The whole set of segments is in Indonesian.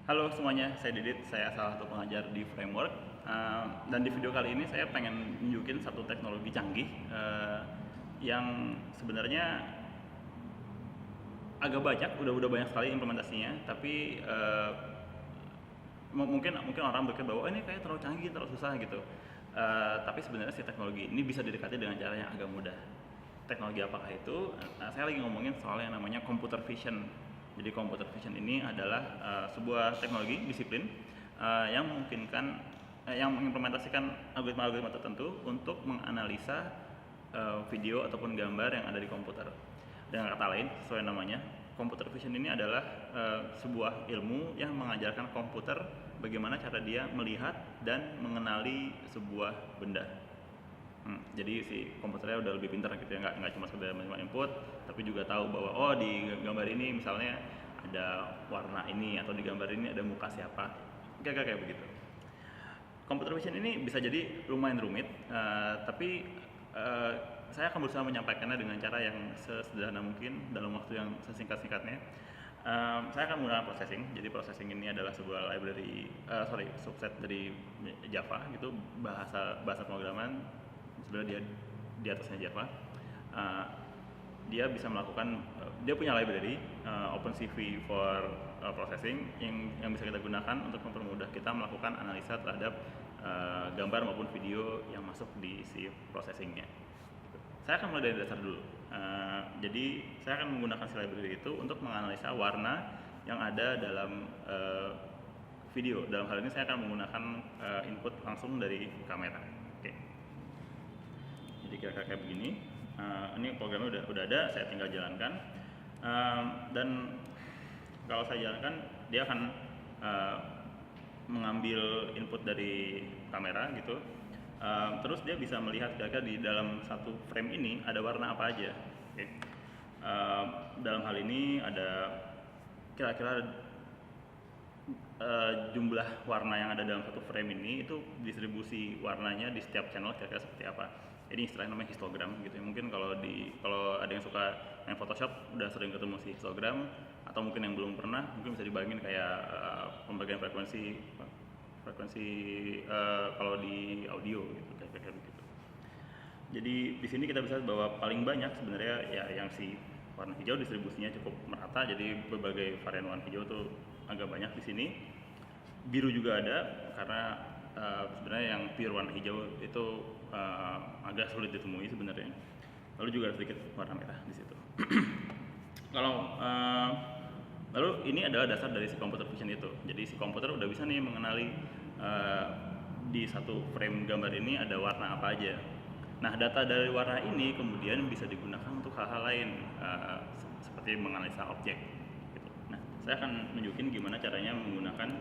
Halo semuanya, saya Didit, saya salah satu pengajar di Framework. Dan di video kali ini saya pengen nunjukin satu teknologi canggih yang sebenarnya agak banyak, udah banyak sekali implementasinya, tapi mungkin orang berpikir bahwa ini kayak terlalu canggih, terlalu susah gitu. Tapi sebenarnya si teknologi ini bisa didekati dengan cara yang agak mudah. Teknologi apakah itu? Saya lagi ngomongin soal yang namanya computer vision. Jadi computer vision ini adalah sebuah teknologi disiplin yang memungkinkan yang mengimplementasikan algoritma-algoritma tertentu untuk menganalisa video ataupun gambar yang ada di komputer. Dengan kata lain, sesuai namanya, computer vision ini adalah sebuah ilmu yang mengajarkan komputer bagaimana cara dia melihat dan mengenali sebuah benda. Jadi si komputernya udah lebih pintar gitu ya, nggak cuma sekedar menerima input, tapi juga tahu bahwa oh di gambar ini misalnya ada warna ini atau di gambar ini ada muka siapa, kayak begitu. Computer vision ini bisa jadi lumayan rumit, tapi saya akan berusaha menyampaikannya dengan cara yang sesederhana mungkin dalam waktu yang sesingkat-singkatnya. Saya akan menggunakan processing. Jadi processing ini adalah sebuah library, subset dari Java gitu, bahasa pemrograman. Sebenarnya dia di atasnya Java. Dia bisa melakukan, dia punya library OpenCV for processing yang bisa kita gunakan untuk mempermudah kita melakukan analisa terhadap gambar maupun video yang masuk di si processingnya. Saya akan mulai dari dasar dulu. Jadi saya akan menggunakan si library itu untuk menganalisa warna yang ada dalam video. Dalam hal ini saya akan menggunakan input langsung dari kamera. Oke. Jadi kira-kira kayak begini. Ini programnya udah ada, saya tinggal jalankan. Dan kalau saya jalankan, dia akan mengambil input dari kamera gitu. Terus dia bisa melihat kira-kira di dalam satu frame ini ada warna apa aja. Okay. Dalam hal ini ada kira-kira jumlah warna yang ada dalam satu frame ini, itu distribusi warnanya di setiap channel kira-kira seperti apa. Ini istilahnya namanya histogram gitu ya. Mungkin kalau ada yang suka main Photoshop udah sering ketemu si histogram, atau mungkin yang belum pernah mungkin bisa dibayangin kayak pembagian frekuensi kalau di audio gitu, kayak begitu. Jadi di sini kita bisa lihat bahwa paling banyak sebenarnya ya yang si warna hijau, distribusinya cukup merata, jadi berbagai varian warna hijau tuh agak banyak di sini. Biru juga ada karena sebenarnya yang pure warna hijau itu agak sulit ditemui sebenarnya. Lalu juga ada sedikit warna merah di situ. Lalu ini adalah dasar dari si computer vision itu. Jadi si komputer udah bisa nih mengenali di satu frame gambar ini ada warna apa aja. Nah, data dari warna ini kemudian bisa digunakan untuk hal-hal lain, seperti menganalisa objek gitu. Nah, saya akan nunjukin gimana caranya menggunakan,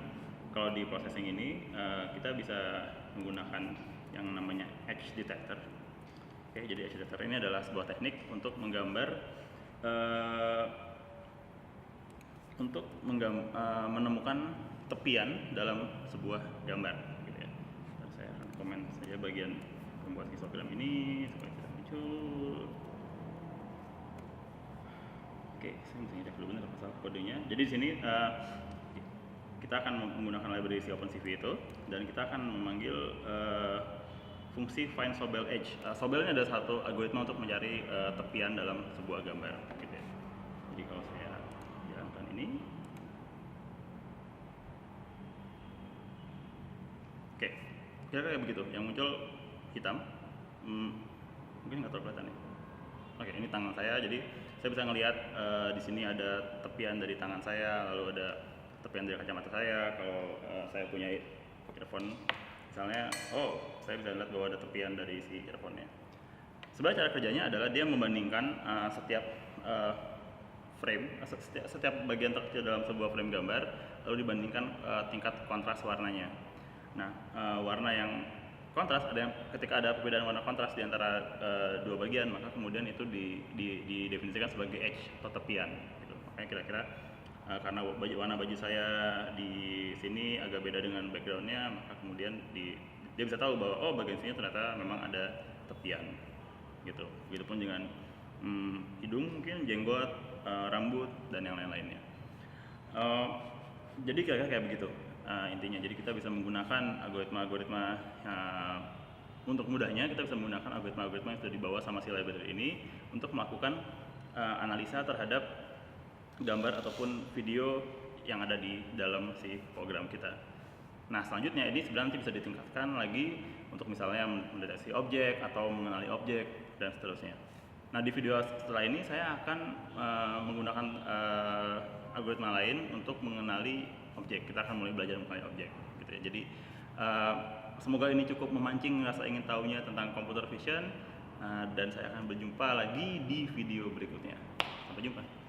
kalau di processing ini kita bisa menggunakan yang namanya edge detector. Oke, jadi edge detector ini adalah sebuah teknik untuk menggambar menemukan tepian dalam sebuah gambar gitu ya. Saya akan komen saja bagian membuat histogram ini supaya tidak muncul. Oke, saya mesti ngecek dulu benar masalah kodenya. Jadi di sini kita akan menggunakan library si OpenCV itu, dan kita akan memanggil fungsi find Sobel edge. Sobel ini adalah satu algoritma untuk mencari tepian dalam sebuah gambar gitu ya. Jadi kalau saya jalankan ini, oke, kira-kira kayak begitu. Yang muncul hitam, mungkin nggak terlalu kelihatan ya. Oke, ini tangan saya, jadi saya bisa ngelihat di sini ada tepian dari tangan saya, lalu ada tepian dari kacamata saya. Kalau saya punya earphone misalnya, saya bisa lihat bahwa ada tepian dari si earphone-nya. Sebenarnya cara kerjanya adalah dia membandingkan setiap frame, setiap bagian terkecil dalam sebuah frame gambar, lalu dibandingkan tingkat kontras warnanya. Nah, warna yang kontras, ketika ada perbedaan warna kontras di antara dua bagian, maka kemudian itu didefinisikan sebagai edge atau tepian gitu. Makanya kira-kira karena warna baju saya di sini agak beda dengan backgroundnya, maka kemudian dia bisa tahu bahwa bagian sini ternyata memang ada tepian gitu. Begitupun dengan hidung mungkin, jenggot, rambut, dan yang lain-lainnya. Jadi kira-kira kayak begitu intinya. Jadi kita bisa menggunakan algoritma-algoritma untuk mudahnya kita bisa menggunakan algoritma-algoritma yang sudah dibawa sama si library ini untuk melakukan analisa terhadap gambar ataupun video yang ada di dalam si program kita. Nah selanjutnya ini sebenarnya nanti bisa ditingkatkan lagi untuk misalnya mendeteksi objek atau mengenali objek dan seterusnya. Nah di video setelah ini saya akan menggunakan algoritma lain untuk mengenali objek. Kita akan mulai belajar mengenali objek gitu ya. Jadi semoga ini cukup memancing rasa ingin tahunya tentang computer vision dan saya akan berjumpa lagi di video berikutnya. Sampai jumpa.